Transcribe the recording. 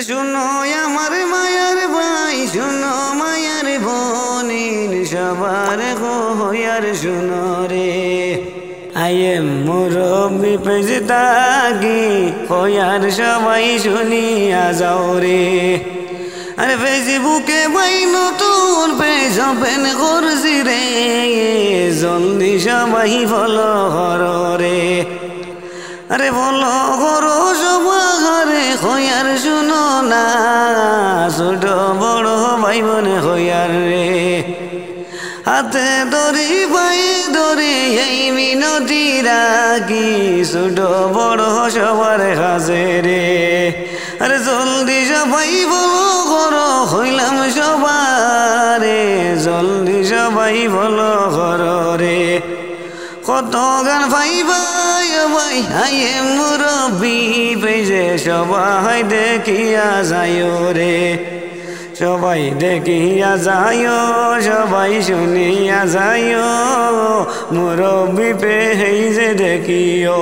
শুনো আমার মায়ার ভাই, শুনো মায়ার বোনিন, সবার হইয়ার শুনো রে। আয়ে মুরব্বি পেজে তাগি হইয়ার সবাই শুনিয়া যাও রে। আরে ফেসবুকে ভাই নতুন পেজ ওপেন করছি রে, জলদি সবাই ফলো করো রে। আরে ফলো করো সবাই হইয়ার শুনো না, ছোট বড় ভাই বোনে হইয়ার রে। হাতে ধরি ভাই ধরে এই মিনতি রাখি, ছোট বড় সবার কাছে রে। আরে জলদি সবাই ফলো করো, হইলাম সবারে, জলদি সবাই ফলো করো রে। কত গান ভাই ভাই ভাই আয়ে মুরব্বি পেজে সবাই দেখিয়া যাইও রে। সবাই দেখিয়া যাইও, সবাই শুনিয়া যাইও, মুরব্বি পেজে দেখিও।